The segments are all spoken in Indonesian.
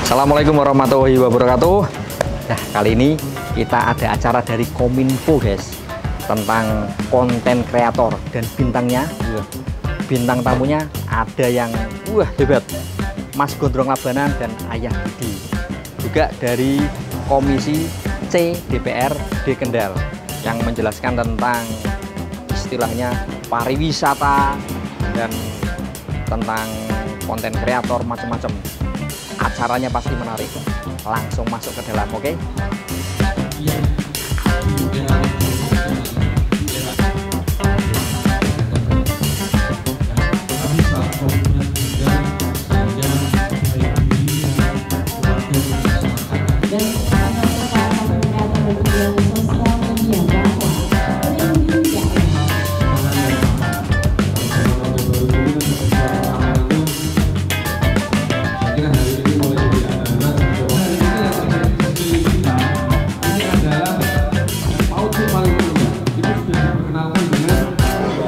Assalamualaikum warahmatullahi wabarakatuh. Nah, kali ini kita ada acara dari Kominfo guys, tentang konten kreator dan bintangnya, bintang tamunya ada yang hebat, Mas Gondrong Labanan dan Ayah Budi, juga dari Komisi C DPRD Kendal, yang menjelaskan tentang istilahnya pariwisata dan tentang konten kreator macam-macam. Acaranya pasti menarik, langsung masuk ke dalam, oke?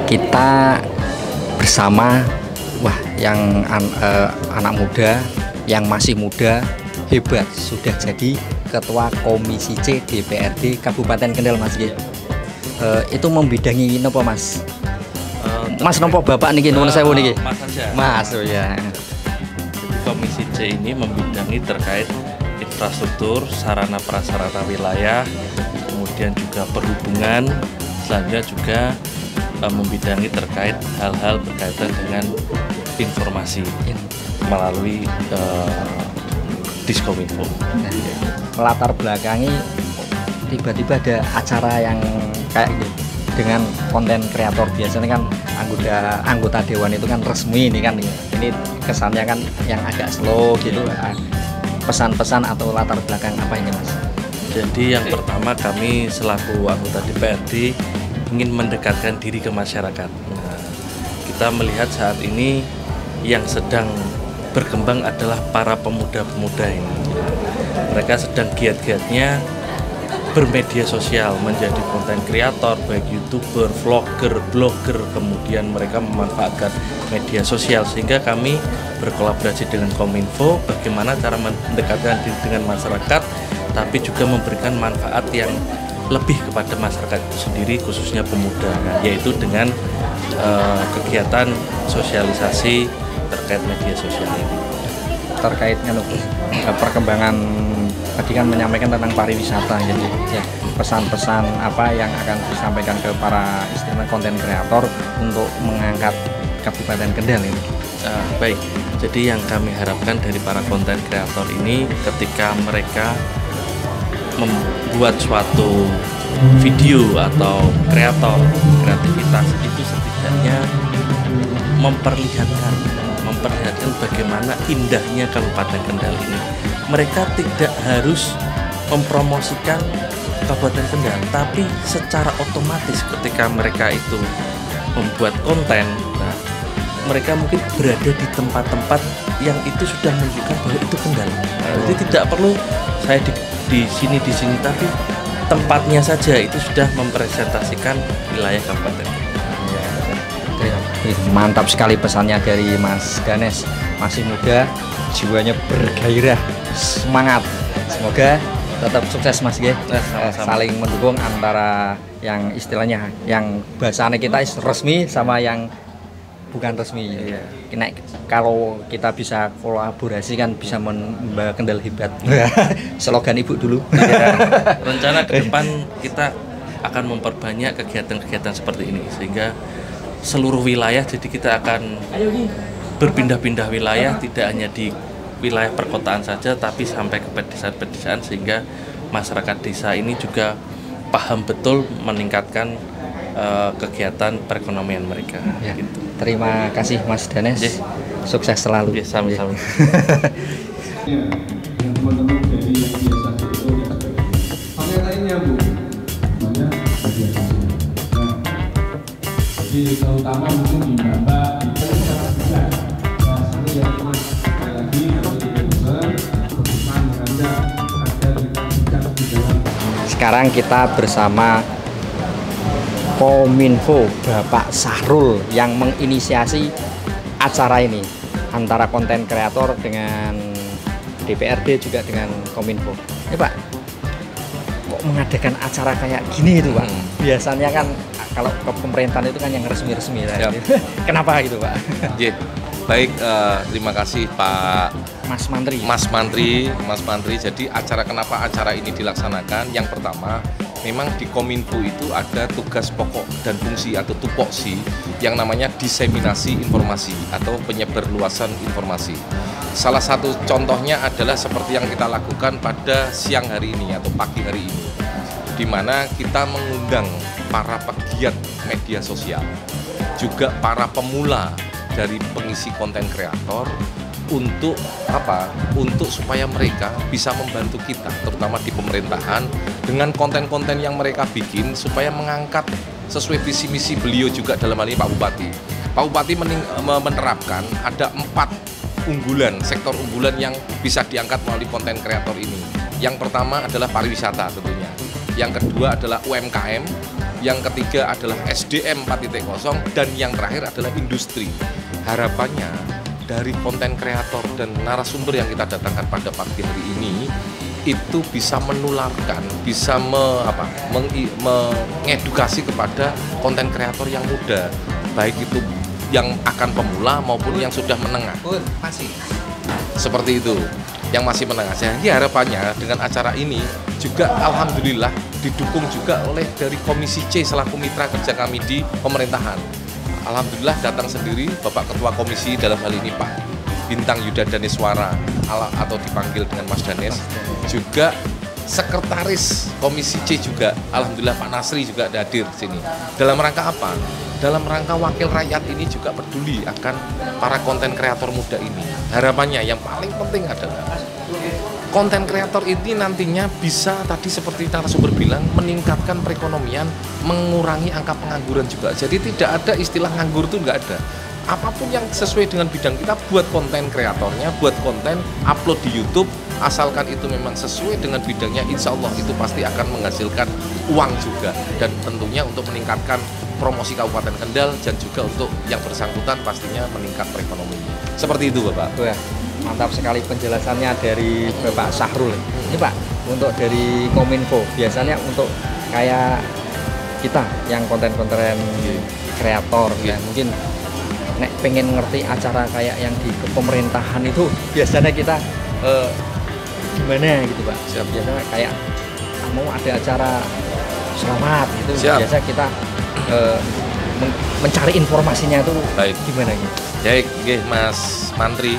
Kita bersama yang anak muda, yang masih muda, hebat, sudah jadi Ketua Komisi C DPRD Kabupaten Kendal, Mas. Itu membidangi nopo, Mas? Mas nopo bapak niki nuwun sewu niki. Mas aja. Mas, oh ya. Komisi C ini membidangi terkait infrastruktur, sarana prasarana wilayah, kemudian juga perhubungan, selanjutnya juga membidangi terkait hal-hal berkaitan dengan informasi melalui Diskominfo. Melatar belakangi tiba-tiba ada acara yang kayak gitu dengan konten kreator. Biasanya kan anggota dewan itu kan resmi, ini kesannya kan yang agak slow gitu. Pesan-pesan atau latar belakang apa ini, Mas? Jadi yang pertama, kami selaku anggota DPRD ingin mendekatkan diri ke masyarakat. Nah, kita melihat saat ini yang sedang berkembang adalah para pemuda-pemuda ini. Mereka sedang giat-giatnya bermedia sosial, menjadi konten kreator, baik YouTuber, vlogger, blogger, kemudian mereka memanfaatkan media sosial, sehingga kami berkolaborasi dengan Kominfo bagaimana cara mendekatkan diri dengan masyarakat, tapi juga memberikan manfaat yang lebih kepada masyarakat itu sendiri, khususnya pemuda, yaitu dengan kegiatan sosialisasi terkait media sosial ini. Terkait perkembangan tadi kan menyampaikan tentang pariwisata, jadi pesan-pesan apa yang akan disampaikan ke para istilah konten kreator untuk mengangkat Kabupaten Kendal ini? Baik, jadi yang kami harapkan dari para konten kreator ini, ketika mereka membuat suatu video atau kreativitas itu setidaknya memperlihatkan bagaimana indahnya Kabupaten Kendal ini. Mereka tidak harus mempromosikan Kabupaten Kendal, tapi secara otomatis ketika mereka itu membuat konten, mereka mungkin berada di tempat-tempat yang itu sudah menunjukkan bahwa itu Kendal. Jadi tidak perlu saya di sini, tapi tempatnya saja itu sudah mempresentasikan wilayah kabupaten. Mantap sekali pesannya dari Mas Ganes, masih muda, jiwanya bergairah, semangat. Semoga tetap sukses, Mas. Saling mendukung antara yang istilahnya yang bahasanya kita resmi sama yang bukan resmi. Kalau kita bisa kolaborasi kan bisa membawa Kendal hebat. Slogan Ibu dulu. Rencana ke depan kita akan memperbanyak kegiatan-kegiatan seperti ini, sehingga seluruh wilayah, jadi kita akan berpindah-pindah wilayah, tidak hanya di wilayah perkotaan saja, tapi sampai ke pedesaan-pedesaan, sehingga masyarakat desa ini juga paham betul meningkatkan kegiatan perekonomian mereka. Gitu. Terima kasih Mas Danes, sukses selalu. Sama-sama. Teman-teman dari yang biasa itu pakai lainnya Bu, namanya media sosial. Jadi terutama mungkin di Mbak itu sangat besar. Satu yang cuma lagi kalau tidak besar, perusahaan mengajak agar kita tidak di dalam. Sekarang kita bersama Kominfo Bapak Sahrul yang menginisiasi acara ini antara konten kreator dengan DPRD juga dengan Kominfo. Pak, kok mengadakan acara kayak gini itu Pak? Biasanya kan kalau ke pemerintahan itu kan yang resmi-resmi lah. Kenapa gitu Pak? Baik, terima kasih Pak Mas Mantri. Mas Mantri. Jadi kenapa acara ini dilaksanakan? Yang pertama, memang di Kominfo itu ada tugas pokok dan fungsi atau tupoksi yang namanya diseminasi informasi atau penyebarluasan informasi. Salah satu contohnya adalah seperti yang kita lakukan pada siang hari ini atau pagi hari ini, di mana kita mengundang para pegiat media sosial, juga para pemula dari pengisi konten kreator untuk apa? Untuk supaya mereka bisa membantu kita, terutama di pemerintahan, dengan konten-konten yang mereka bikin supaya mengangkat sesuai visi misi beliau juga dalam hal ini Pak Bupati. Pak Bupati menerapkan ada 4 unggulan, sektor unggulan yang bisa diangkat melalui konten kreator ini. Yang pertama adalah pariwisata tentunya. Yang kedua adalah UMKM. Yang ketiga adalah SDM 4.0 dan yang terakhir adalah industri. Harapannya dari konten kreator dan narasumber yang kita datangkan pada pagi hari ini itu bisa menularkan, bisa mengedukasi kepada konten kreator yang muda, baik itu yang akan pemula maupun yang sudah menengah. Seperti itu, yang masih menengah. Jadi harapannya dengan acara ini juga alhamdulillah didukung juga oleh dari Komisi C selaku mitra kerja kami di pemerintahan. Alhamdulillah datang sendiri Bapak Ketua Komisi dalam hal ini Pak Bintang Yuda Daneswara atau dipanggil dengan Mas Danes, juga Sekretaris Komisi C juga alhamdulillah Pak Nasri juga hadir di sini. Dalam rangka apa? Dalam rangka wakil rakyat ini juga peduli akan para konten kreator muda ini. Harapannya yang paling penting adalah konten kreator ini nantinya bisa tadi seperti narasumber bilang meningkatkan perekonomian, mengurangi angka pengangguran juga. Jadi tidak ada istilah nganggur itu nggak ada. Apapun yang sesuai dengan bidang kita, buat konten kreatornya, buat konten, upload di YouTube, asalkan itu memang sesuai dengan bidangnya, insya Allah itu pasti akan menghasilkan uang juga. Dan tentunya untuk meningkatkan promosi Kabupaten Kendal dan juga untuk yang bersangkutan pastinya meningkat perekonomian. Seperti itu Bapak. Ya, mantap sekali penjelasannya dari Bapak Sahrul. Ini Pak, untuk dari Kominfo, biasanya untuk kayak kita yang konten-konten kreator, ya mungkin nek pengen ngerti acara kayak yang di pemerintahan itu biasanya kita gimana gitu Pak? Biasanya kayak mau ada acara selamat gitu. Biasa kita mencari informasinya itu gimana gitu? Baik, Mas Mantri.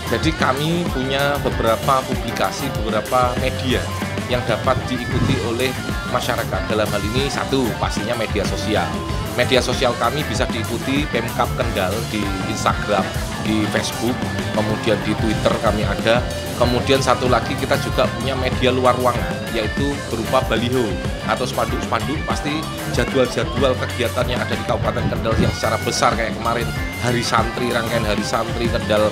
Jadi kami punya beberapa publikasi, beberapa media yang dapat diikuti oleh masyarakat. Dalam hal ini satu pastinya media sosial. Media sosial kami bisa diikuti Pemkab Kendal di Instagram, di Facebook, kemudian di Twitter kami ada. Kemudian satu lagi kita juga punya media luar ruangan, yaitu berupa baliho atau spanduk-spanduk pasti jadwal-jadwal kegiatan yang ada di Kabupaten Kendal yang secara besar kayak kemarin Hari Santri, rangkaian Hari Santri Kendal,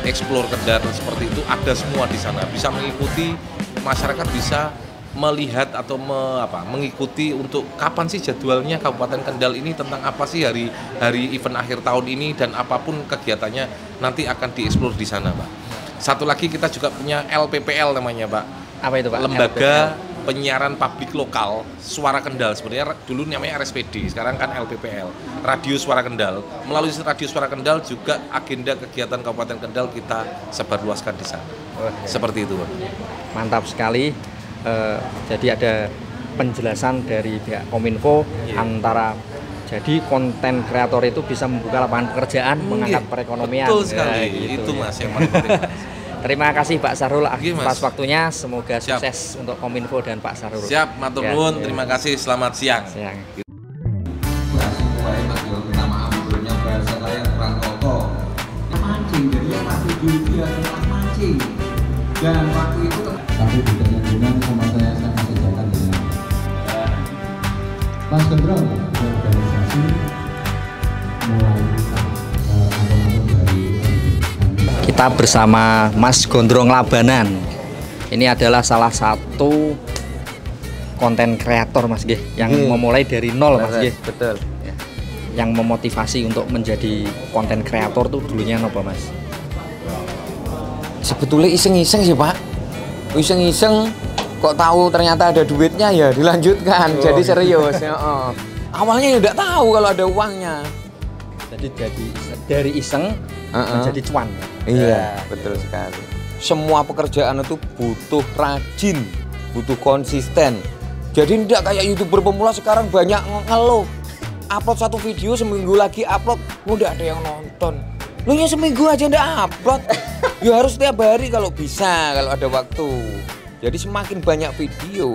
Explore Kendal seperti itu ada semua di sana. Bisa mengikuti, masyarakat bisa melihat atau mengikuti untuk kapan sih jadwalnya Kabupaten Kendal ini, tentang apa sih hari event akhir tahun ini, dan apapun kegiatannya nanti akan dieksplor di sana Pak. Satu lagi kita juga punya LPPL namanya Pak. Apa itu Pak? Lembaga Penyiaran Publik Lokal Suara Kendal, sebenarnya dulu namanya RSPD, sekarang kan LPPL, Radio Suara Kendal. Melalui Radio Suara Kendal juga agenda kegiatan Kabupaten Kendal kita sebarluaskan di sana. Seperti itu Pak. Mantap sekali. Jadi ada penjelasan dari pihak Kominfo antara jadi konten kreator itu bisa membuka lapangan pekerjaan, mengangkat perekonomian. Betul sekali, gitu, itu Mas yang paling penting. Terima kasih Pak Sahrul atas waktunya, semoga sukses untuk Kominfo dan Pak Sahrul. Siap, matur nuwun, terima kasih, selamat siang. Dan waktu itu tapi tidak nyambungan sama saya sediakan dengan Mas Gendrong organisasi mulai kita bersama Mas Gondrong Labanan. Ini adalah salah satu konten kreator Mas G, yang memulai dari nol Mas G. Betul. Yang memotivasi untuk menjadi konten kreator tuh dulunya apa Mas? Sebetulnya iseng-iseng sih Pak. Iseng-iseng kok tahu ternyata ada duitnya ya dilanjutkan. Jadi serius. Awalnya ya udah tahu kalau ada uangnya. Jadi dari iseng menjadi cuan. Iya, betul sekali. Semua pekerjaan itu butuh rajin, butuh konsisten. Jadi tidak kayak YouTuber pemula sekarang banyak ngeluh. Upload satu video seminggu lagi upload, udah ada yang nonton. Lu ya seminggu aja ndak upload. Ya harus tiap hari kalau bisa, kalau ada waktu. Jadi semakin banyak video,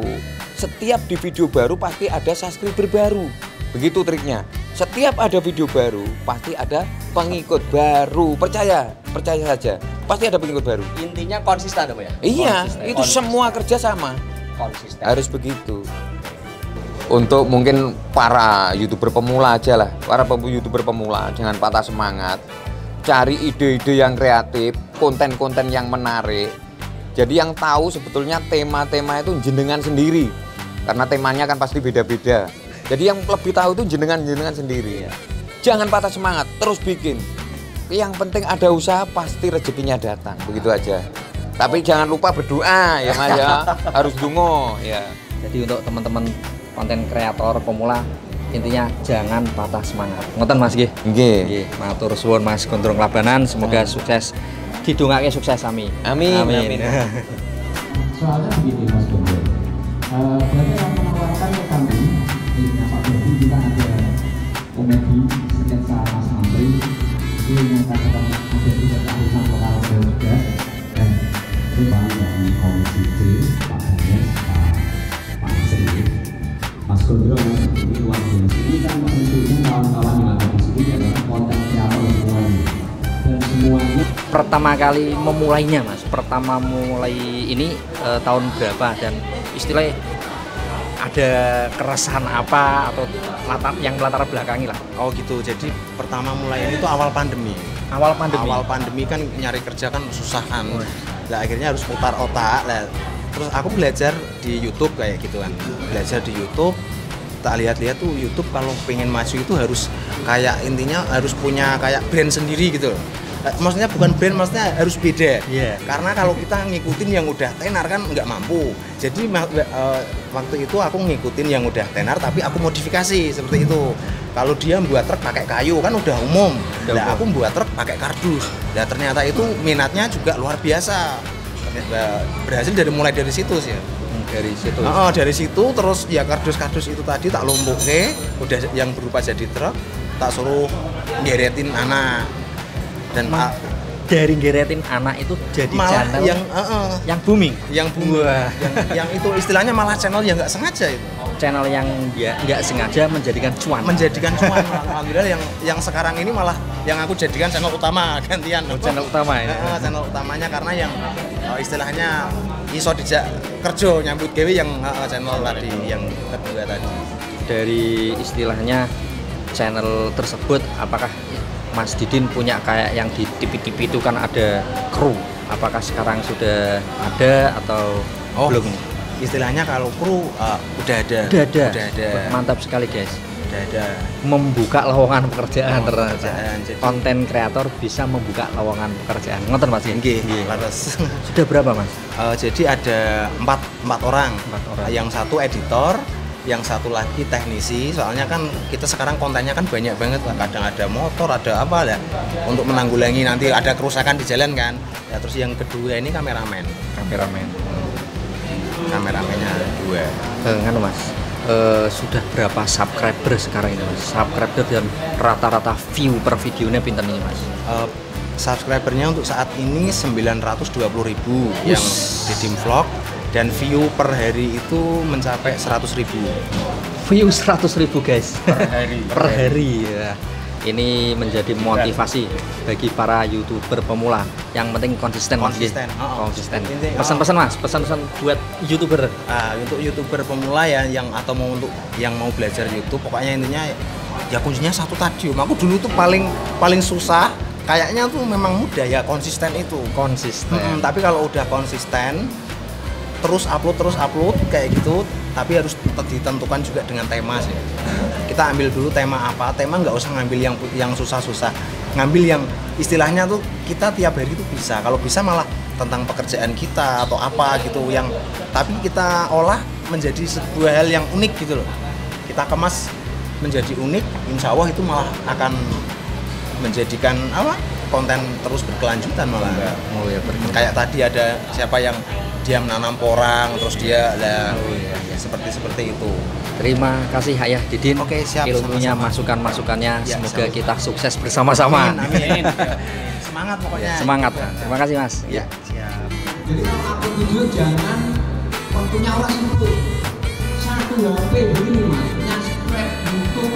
setiap di video baru pasti ada subscriber baru. Begitu triknya. Setiap ada video baru, pasti ada pengikut baru. Percaya saja. Pasti ada pengikut baru. Intinya konsisten apa ya? Iya, konsisten. itu semua kerja sama. Konsisten. Harus begitu. Untuk mungkin para YouTuber pemula aja lah. Para YouTuber pemula jangan patah semangat. Cari ide-ide yang kreatif, konten-konten yang menarik. Jadi yang tahu sebetulnya tema-tema itu jenengan sendiri. Karena temanya kan pasti beda-beda. Jadi yang lebih tahu itu jenengan sendiri. Jangan patah semangat, terus bikin. Yang penting ada usaha, pasti rezekinya datang. Begitu aja. Tapi jangan lupa berdoa ya Mas ya. Harus dungo ya. Jadi untuk teman-teman konten kreator pemula, intinya jangan patah semangat. Ngoten Mas nggih. Nggih. Matur suwun Mas Gondrong Labanan, semoga sukses. Didongake sukses sami. Amin. Soalnya begini Mas Gondrong, banyak yang menawarkan ke kami, Pak Bodi kita ada komedi sketsa Mas Mantri, itu yang katakan ada juga kearifan lokal juga, dan itu dari Komisi C, Pak Daniel, Pak Sri, Mas Gondrong, ini luar biasa. Ini kan tentunya kawan-kawan yang ada di sini adalah konten kreator semuanya, dan semuanya. Pertama kali memulainya Mas, pertama mulai ini tahun berapa dan istilahnya ada keresahan apa atau yang melatar belakangi lah. Oh gitu, jadi pertama mulai ini tuh awal pandemi. Awal pandemi kan nyari kerja kan susah kan. Nah, akhirnya harus putar otak lah. Terus aku belajar di YouTube kayak gitu kan. Belajar di YouTube, tak lihat-lihat tuh YouTube kalau pengen maju itu harus kayak intinya harus punya kayak brand sendiri gitu loh. Maksudnya bukan brand, maksudnya harus beda. Karena kalau kita ngikutin yang udah tenar kan nggak mampu. Jadi waktu itu aku ngikutin yang udah tenar tapi aku modifikasi seperti itu. Kalau dia membuat truk pakai kayu kan udah umum. Nah, aku membuat truk pakai kardus. Nah, ternyata itu minatnya juga luar biasa. Berhasil mulai dari situ sih. Dari situ. Dari situ terus ya kardus-kardus itu tadi tak lumpuke, udah yang berupa jadi truk, tak suruh ngeretin anak. Dan dari geretin anak itu jadi malah channel yang booming, yang itu istilahnya malah channel yang nggak sengaja itu. Channel yang nggak sengaja menjadikan cuan. Alhamdulillah yang sekarang ini malah yang aku jadikan channel utama gantian. Channel utama ya. Channel utamanya karena yang istilahnya iso dijak kerja nyambut gawe yang channel tadi yang kedua tadi. Dari istilahnya channel tersebut, apakah Mas Didin punya kayak yang di TV-TV itu kan ada kru? Apakah sekarang sudah ada atau belum? Istilahnya kalau kru udah ada. Mantap sekali guys. Udah ada. Membuka lowongan pekerjaan Jadi, konten kreator bisa membuka lowongan pekerjaan. Ngoten Mas? Nggih. Lantas. Sudah berapa Mas? Jadi ada empat orang. Yang satu editor, yang satu lagi teknisi, soalnya kan kita sekarang kontennya kan banyak banget, kadang ada motor, ada apa lah, untuk menanggulangi nanti ada kerusakan di jalan kan. Ya, terus yang kedua ini kameramen. Kameramennya 2. Kan Mas, sudah berapa subscriber sekarang ini Mas? Subscriber dan rata-rata view per videonya pinter ini Mas? Subscribernya untuk saat ini 920.000 yang Didim Vlog. Dan view per hari itu mencapai 100.000. View 100.000 guys per hari ya. Ini menjadi motivasi bagi para YouTuber pemula. Yang penting konsisten. Pesan-pesan Mas, pesan-pesan buat YouTuber. Untuk YouTuber pemula ya yang mau belajar YouTube, pokoknya intinya ya kuncinya satu tadi. Aku dulu tuh paling susah. Kayaknya tuh memang mudah ya konsisten itu. Tapi kalau udah konsisten terus upload kayak gitu, tapi harus ditentukan juga dengan tema sih. kita ambil dulu tema apa. Tema nggak usah ngambil yang susah-susah, ngambil yang istilahnya tuh kita tiap hari itu bisa. Kalau bisa malah tentang pekerjaan kita atau apa gitu, yang tapi kita olah menjadi sebuah hal yang unik gitu loh. Kita kemas menjadi unik, insya Allah itu malah akan menjadikan apa, konten terus berkelanjutan malah. Oh ya, Kayak tadi ada siapa yang dia menanam porang, terus dia seperti itu. Terima kasih Ayah Didin. Oke, siap, ilmunya, sama-sama. masukan-masukannya. Ya, Semoga sama-sama. kita sukses bersama-sama. Amin. Semangat pokoknya. Semangat. Terima kasih Mas. Ya, siap. Jadi kalau upload video jangan waktunya orang itu satu HP begini mas, punya spread untuk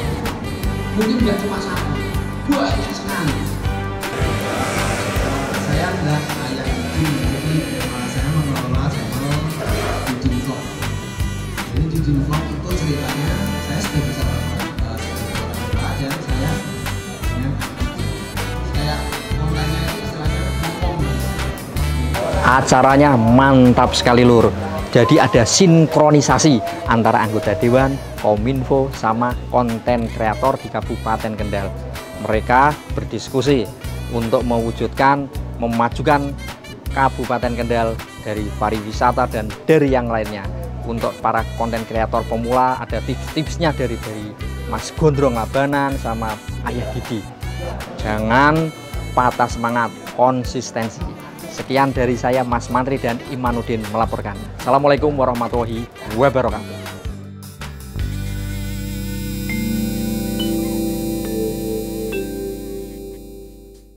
mungkin nggak cuma satu, banyak sekali. Saya adalah Ayah Didin, jadi saya mengelola channel Didin Vlog. Jadi Didin Vlog itu ceritanya saya sudah bisa dan saya kayak kontennya itu istilahnya ngomong. Acaranya mantap sekali Lur. Jadi ada sinkronisasi antara anggota Dewan, Kominfo, sama konten kreator di Kabupaten Kendal. Mereka berdiskusi untuk mewujudkan, memajukan Kabupaten Kendal dari pariwisata dan dari yang lainnya. Untuk para konten kreator pemula ada tips-tipsnya dari Mas Gondrong Labanan sama Ayah Didi. Jangan patah semangat, konsistensi. Sekian dari saya Mas Mantri dan Imanuddin melaporkan. Assalamualaikum warahmatullahi wabarakatuh.